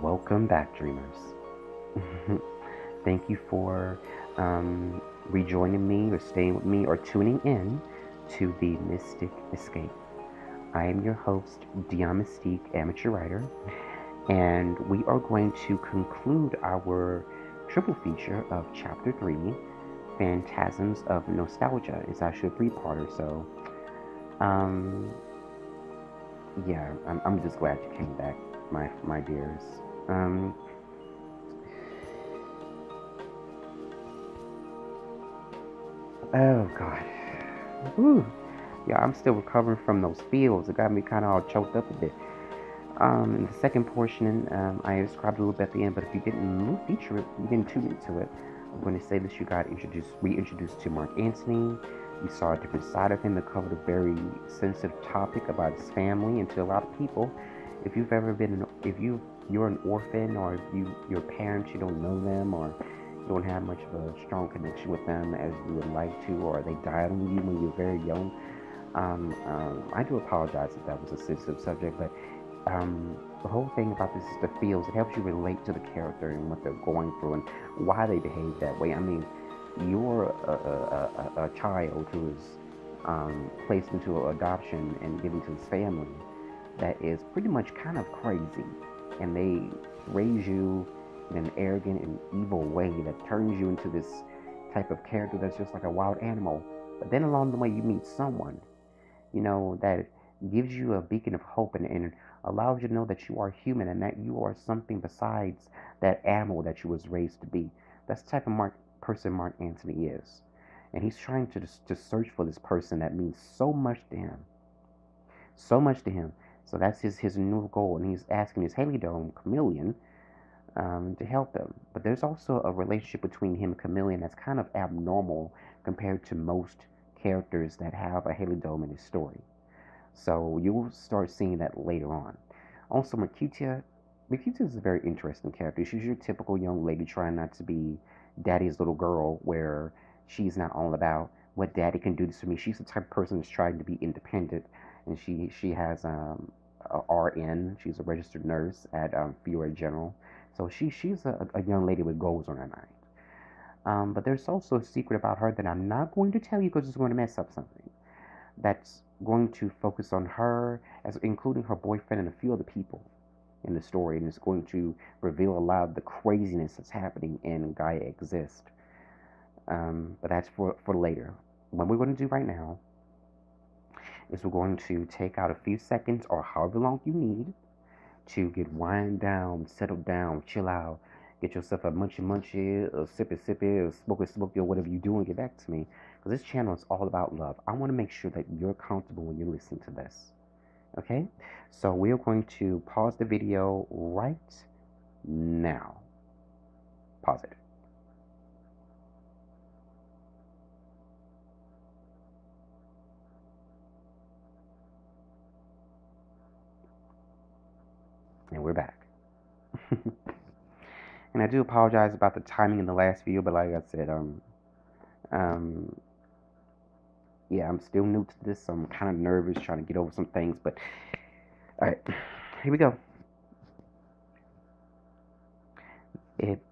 Welcome back, dreamers. Thank you for rejoining me, or staying with me, or tuning in to the Mystic Escape. I am your host, Dion Mystique, amateur writer, and we are going to conclude our triple feature of Chapter 3, Phantasms of Nostalgia. It's actually a three-parter, so um, yeah, I'm just glad you came back, my dears. Um, oh God. Whew. Yeah, I'm still recovering from those feels. It got me kind of all choked up a bit. In the second portion, I described a little bit at the end, but if you didn't feature it, you didn't tune into it, I'm going to say this: you got reintroduced to Mark Antony. You saw a different side of him. It covered a very sensitive topic about his family, and to a lot of people, if you've ever been, you're an orphan, or if your parents, you don't know them, or you don't have much of a strong connection with them as you would like to, or they died on you when you were very young. I do apologize if that was a sensitive subject, but the whole thing about this is the feels. It helps you relate to the character and what they're going through and why they behave that way. I mean, you're a child who is placed into adoption and given to this family that is pretty much kind of crazy, and they raise you in an arrogant and evil way that turns you into this type of character that's just like a wild animal. But then along the way, you meet someone, that gives you a beacon of hope, and allows you to know that you are human and that you are something besides that animal that you was raised to be. That's the type of person Mark Antony is. And he's trying to search for this person that means so much to him. So much to him. So that's his new goal. And he's asking his Halidome chameleon to help him. But there's also a relationship between him and chameleon that's kind of abnormal compared to most characters that have a Halidome in his story. So you'll start seeing that later on. Also, Mercutia is a very interesting character. She's your typical young lady trying not to be daddy's little girl, where she's not all about what daddy can do this for me. She's the type of person that's trying to be independent, and she has a RN. She's a registered nurse at Fiore General. So she's a young lady with goals on her mind. But there's also a secret about her that I'm not going to tell you because it's going to mess up something. That's going to focus on her, as including her boyfriend and a few other people in the story, and it's going to reveal a lot of the craziness that's happening in Gaia Exist. But that's for later. What we're going to do right now is we're going to take out a few seconds, or however long you need, to get wind down, settle down, chill out, get yourself a munchy munchy, a sippy sippy, or smoky, or whatever you do, and get back to me. Because this channel is all about love. I want to make sure that you're comfortable when you're listening to this. Okay? So we're going to pause the video right now. Pause it. And we're back. And I do apologize about the timing in the last video, but like I said, um, yeah, I'm still new to this, so I'm kind of nervous trying to get over some things, but alright, here we go.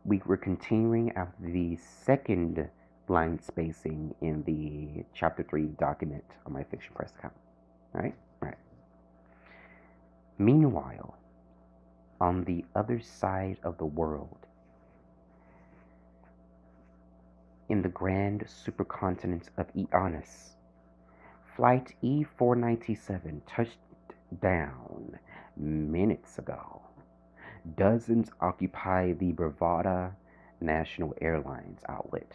We were continuing after the second blind spacing in the chapter 3 document on my FictionPress account. Alright? Alright. Meanwhile, on the other side of the world, in the grand supercontinent of Eonis, Flight E497 touched down minutes ago. Dozens occupy the Bravada National Airlines outlet,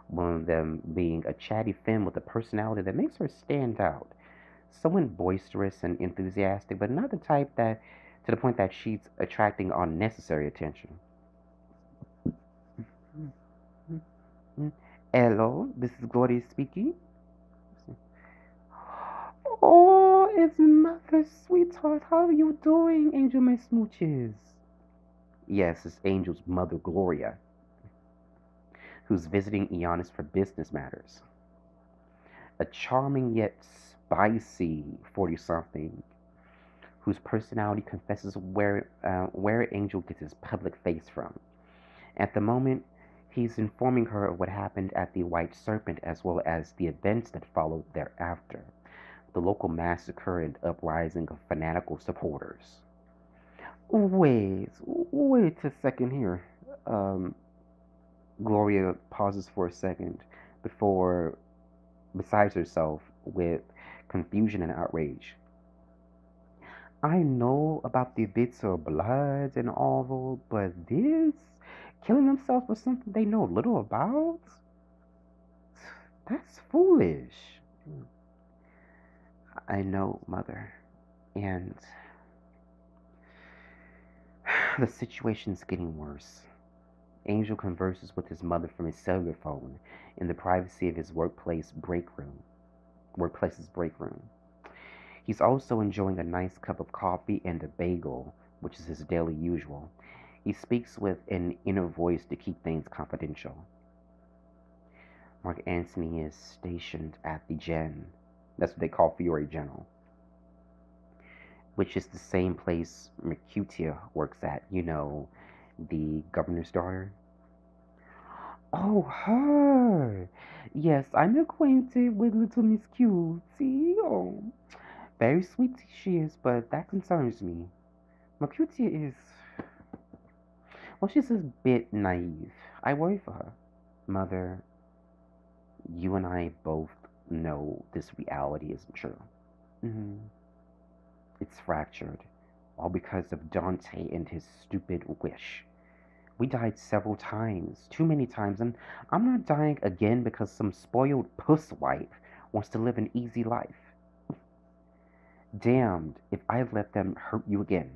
one of them being a chatty femme with a personality that makes her stand out. Someone boisterous and enthusiastic, but not the type that, to the point that she's attracting unnecessary attention. Hello, this is Gloria speaking. Oh, it's Mother Sweetheart. How are you doing, Angel My Smooches? Yes, it's Angel's mother, Gloria, who's visiting Eonis for business matters. A charming yet spicy 40-something whose personality confesses where Angel gets his public face from. At the moment, he's informing her of what happened at the White Serpent as well as the events that followed thereafter. The local massacre and uprising of fanatical supporters. Wait a second here. Um, Gloria pauses for a second before besides herself with confusion and outrage. I know about the bits of blood and all, but this killing themselves for something they know little about? That's foolish. I know, Mother. And the situation's getting worse. Angel converses with his mother from his cellular phone in the privacy of his workplace's break room. He's also enjoying a nice cup of coffee and a bagel, which is his daily usual. He speaks with an inner voice to keep things confidential. Mark Antony is stationed at the Gen. That's what they call Fiore General, which is the same place Mercutia works at. You know, the governor's daughter. Oh, her! Yes, I'm acquainted with little Miss Cutie. Oh, very sweet she is, but that concerns me. Mercutia is, well, she's a bit naive. I worry for her. Mother, you and I both know this reality isn't true. Hmm. It's fractured, all because of Dante and his stupid wish. We died several times, too many times, and I'm not dying again because some spoiled pusswipe wants to live an easy life. Damned if I let them hurt you again.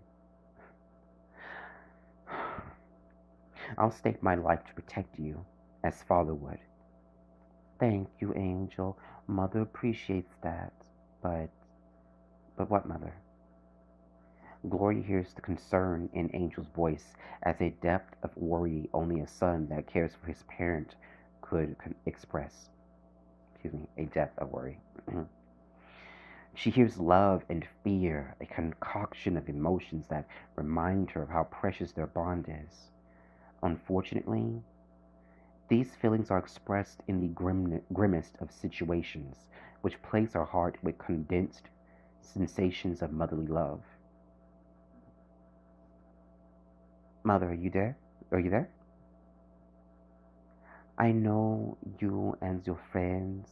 I'll stake my life to protect you, as father would. Thank you, Angel. Mother appreciates that. But, but what, Mother? Gloria hears the concern in Angel's voice as a depth of worry only a son that cares for his parent could express. Excuse me, a depth of worry. She hears love and fear, a concoction of emotions that remind her of how precious their bond is. Unfortunately, these feelings are expressed in the grimmest of situations, which place our heart with condensed sensations of motherly love. Mother, are you there? Are you there? I know you and your friends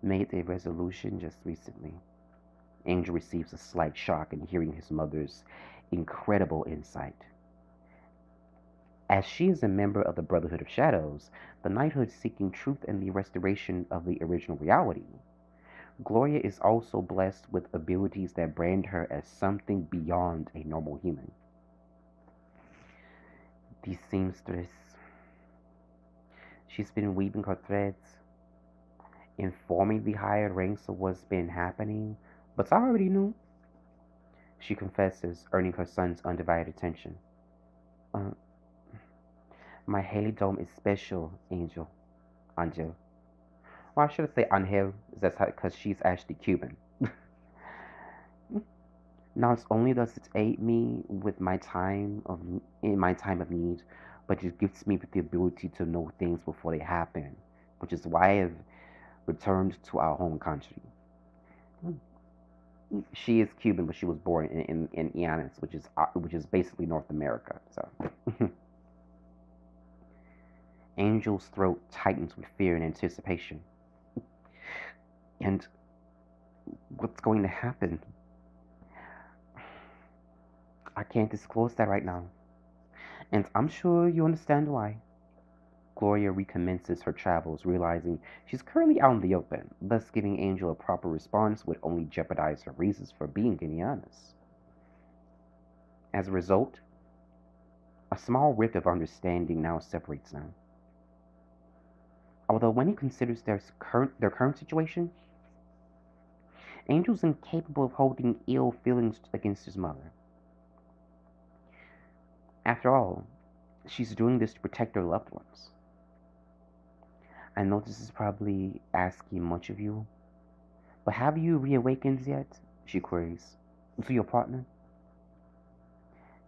made a resolution just recently. Angel receives a slight shock in hearing his mother's incredible insight. As she is a member of the Brotherhood of Shadows, the knighthood seeking truth and the restoration of the original reality, Gloria is also blessed with abilities that brand her as something beyond a normal human. The seamstress. She's been weaving her threads, informing the higher ranks of what's been happening, but I already knew, she confesses, earning her son's undivided attention. Uh, my Haley Dome is special, Angel. Well, I should say Angel, that's how, because she's actually Cuban. Not only does it aid me with my time of need, but it gives me the ability to know things before they happen, which is why I have returned to our home country. She is Cuban, but she was born in Iannis, which is basically North America. So, Angel's throat tightens with fear and anticipation. And what's going to happen? I can't disclose that right now, and I'm sure you understand why. Gloria recommences her travels, realizing she's currently out in the open, thus giving Angel a proper response would only jeopardize her reasons for being in Iannis. As a result, a small rift of understanding now separates them. Although when he considers their current situation, Angel's incapable of holding ill feelings against his mother. After all, she's doing this to protect her loved ones. I know this is probably asking much of you, but have you reawakened yet? She queries. To your partner?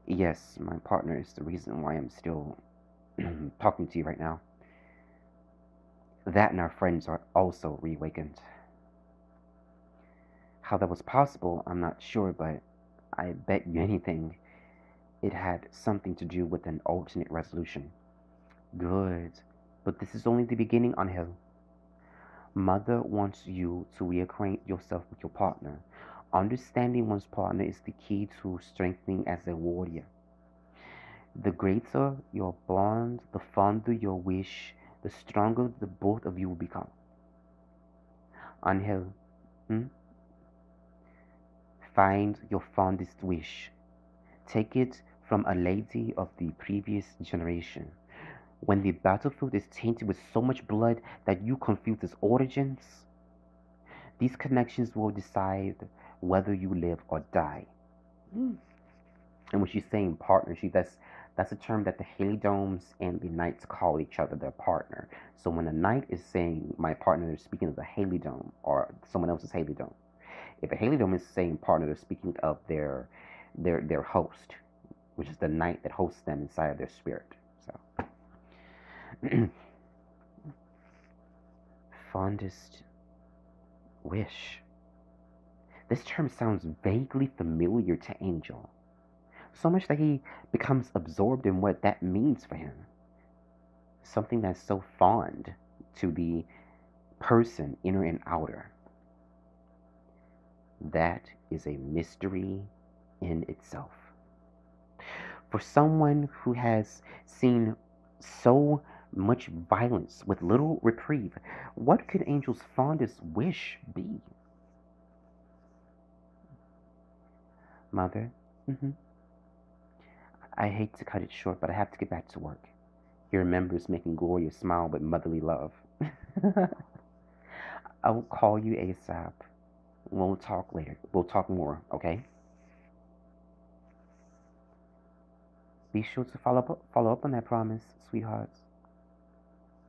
Yes, my partner is the reason why I'm still talking to you right now. That and our friends are also reawakened. How that was possible, I'm not sure, but I bet you anything it had something to do with an alternate resolution. Good. But this is only the beginning, Angel. Mother wants you to reacquaint yourself with your partner. Understanding one's partner is the key to strengthening as a warrior. The greater your bond, the fonder your wish, the stronger the both of you will become. Angel, hmm? Find your fondest wish. Take it from a lady of the previous generation. When the battlefield is tainted with so much blood that you confuse its origins, these connections will decide whether you live or die. Mm. And when she's saying partner, that's a term that the Helidomes and the Knights call each other their partner. So when a Knight is saying my partner, they're speaking of the Helidome or someone else's Helidome. If a Helidome is saying partner, they're speaking of their host, which is the Knight that hosts them inside of their spirit. So fondest wish. This term sounds vaguely familiar to Angel, so much that he becomes absorbed in what that means for him. Something that's so fond to the person, inner and outer. That is a mystery in itself. For someone who has seen so much violence with little reprieve, what could Angel's fondest wish be? Mother, I hate to cut it short, but I have to get back to work. He remembers making Gloria smile with motherly love. I will call you ASAP. We'll talk later. We'll talk more, okay? Be sure to follow up on that promise, sweethearts.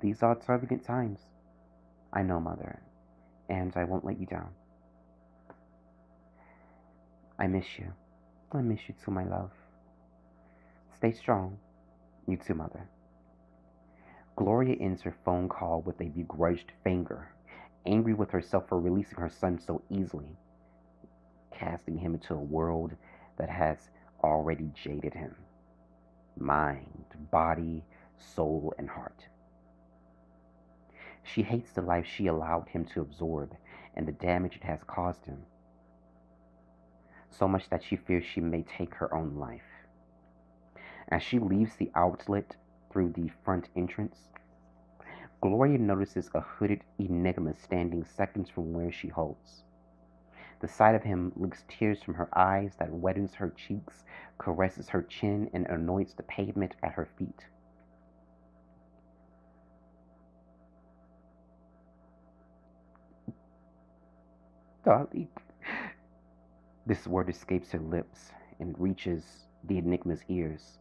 These are turbulent times. I know, Mother, and I won't let you down. I miss you. I miss you too, my love. Stay strong. You too, Mother. Gloria ends her phone call with a begrudged finger, angry with herself for releasing her son so easily, casting him into a world that has already jaded him. Mind, body, soul, and heart. She hates the life she allowed him to absorb and the damage it has caused him, so much that she fears she may take her own life. As she leaves the outlet through the front entrance, Gloria notices a hooded enigma standing seconds from where she halts. The sight of him licks tears from her eyes that wettens her cheeks, caresses her chin, and anoints the pavement at her feet. Darling. This word escapes her lips and reaches the enigma's ears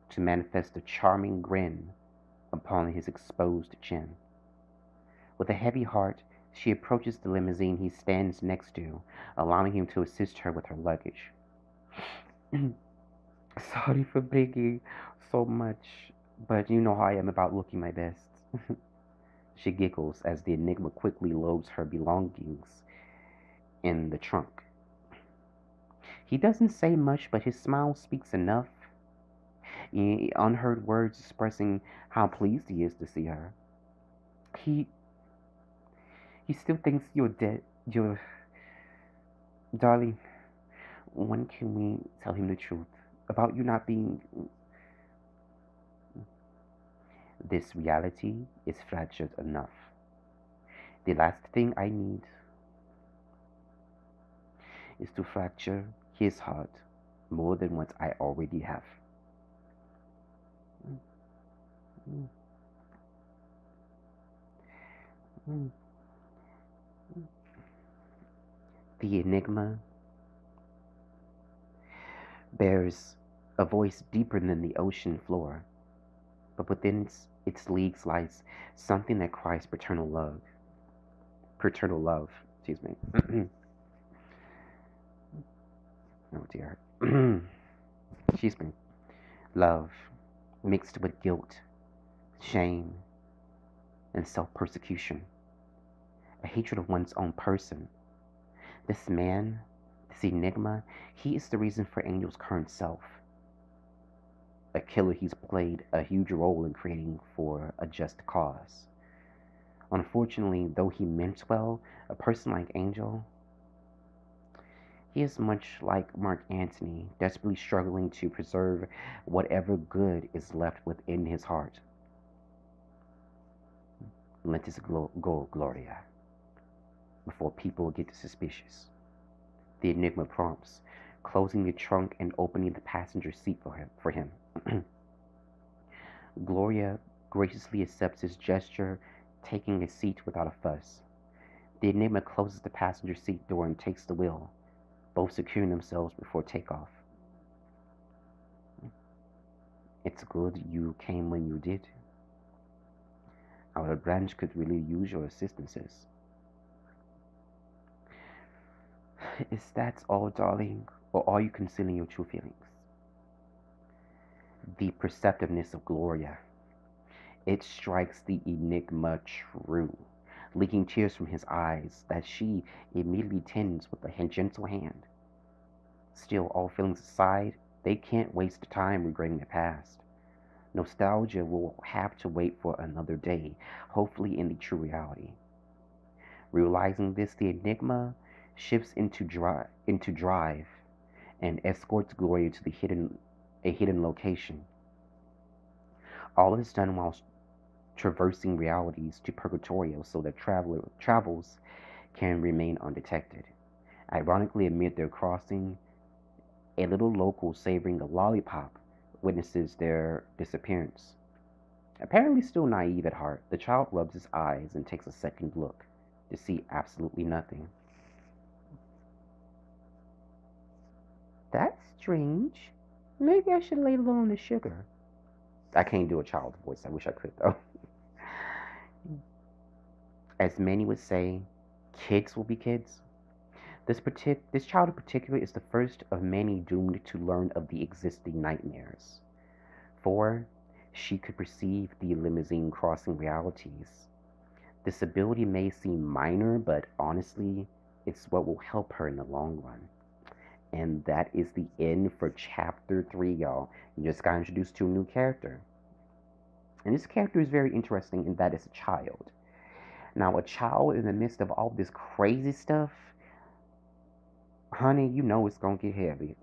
to manifest a charming grin upon his exposed chin. With a heavy heart, she approaches the limousine he stands next to, allowing him to assist her with her luggage. Sorry for bringing so much, but you know how I am about looking my best. She giggles as the enigma quickly loads her belongings in the trunk. He doesn't say much, but his smile speaks enough, unheard words expressing how pleased he is to see her. He he still thinks you're dead. You're darling. When can we tell him the truth about you not being? This reality is fractured enough. The last thing I need is to fracture his heart more than what I already have. The enigma bears a voice deeper than the ocean floor, but within its leagues lies something that cries paternal love. Paternal love, excuse me. dear. Excuse me. Love mixed with guilt, shame, and self persecution. A hatred of one's own person. This man, this enigma, he is the reason for Angel's current self. A killer he's played a huge role in creating for a just cause. Unfortunately, though he meant well, a person like Angel, he is much like Mark Antony, desperately struggling to preserve whatever good is left within his heart. Let this go, Gloria, before people get suspicious. The enigma prompts, closing the trunk and opening the passenger seat for him. Gloria graciously accepts his gesture, taking a seat without a fuss. The enigma closes the passenger seat door and takes the wheel, both securing themselves before takeoff. It's good you came when you did. Our branch could really use your assistances. Is that all, darling, or are you concealing your true feelings? The perceptiveness of Gloria. It strikes the enigma true, leaking tears from his eyes that she immediately tends with a gentle hand. Still, all feelings aside, they can't waste time regretting the past. Nostalgia will have to wait for another day, hopefully in the true reality. Realizing this, the enigma shifts into drive and escorts Gloria to a hidden location. All is done while traversing realities to Purgatorio so that travels can remain undetected. Ironically, amid their crossing, a little local savoring a lollipop witnesses their disappearance. Apparently still naive at heart, the child rubs his eyes and takes a second look to see absolutely nothing. That's strange. Maybe I should lay low on the sugar. I can't do a child's voice. I wish I could, though. As many would say, kids will be kids. This child in particular is the first of many doomed to learn of the existing nightmares. For she could perceive the limousine crossing realities. This ability may seem minor, but honestly, it's what will help her in the long run. And that is the end for chapter 3, y'all. You just got introduced to a new character. And this character is very interesting in that it's a child. Now, a child in the midst of all this crazy stuff, honey, you know it's going to get heavy.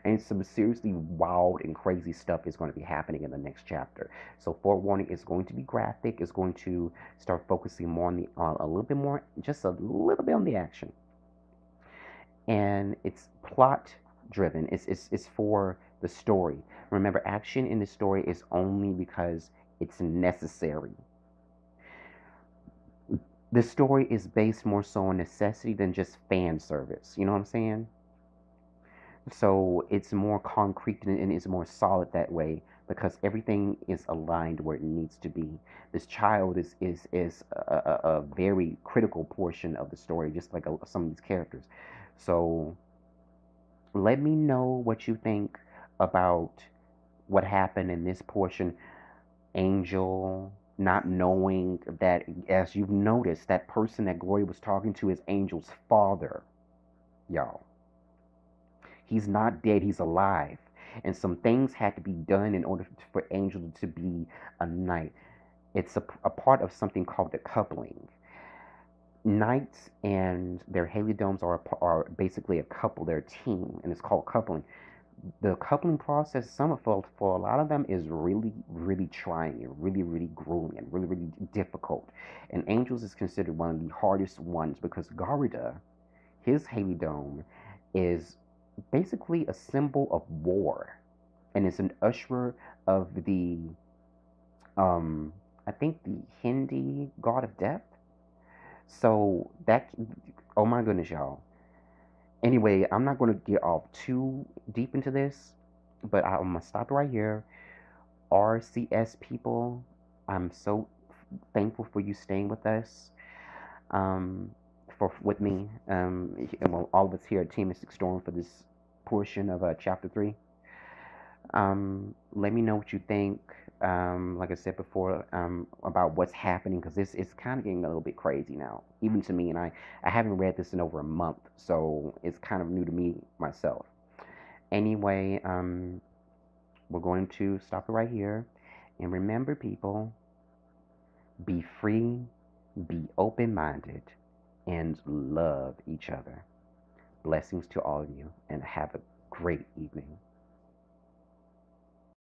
And some seriously wild and crazy stuff is going to be happening in the next chapter. So, forewarning, it's going to be graphic. It's going to start focusing more on a little bit more, just a little bit on the action. And it's plot driven. It's for the story. Remember, action in the story is only because it's necessary. The story is based more so on necessity than just fan service. You know what I'm saying? So it's more concrete and it's more solid that way because everything is aligned where it needs to be. This child is a very critical portion of the story, just like some of these characters. So let me know what you think about what happened in this portion. Angel not knowing that, as you've noticed, that person that Gloria was talking to is Angel's father, y'all. He's not dead, he's alive. And some things had to be done in order for Angel to be a knight. It's a part of something called the coupling. Knights and their halidomes are basically a couple, they're a team, and it's called coupling. The coupling process, for a lot of them, is really, really trying and really, really grueling and really, really difficult. And Angels is considered one of the hardest ones because Garida, his halidome, is basically a symbol of war, and it's an usher of the, I think the Hindi god of death. So that, oh my goodness, y'all. Anyway, I'm not going to get off too deep into this, but I'm going to stop right here. RCS people, I'm so thankful for you staying with us, with me, and well, all of us here at Team Mystic Storm for this portion of chapter 3. Let me know what you think. Like I said before, about what's happening, because this is kind of getting a little bit crazy now, even to me. And I haven't read this in over a month, so it's kind of new to me myself. Anyway, we're going to stop it right here. And remember, people, be free, be open minded, and love each other. Blessings to all of you, and have a great evening.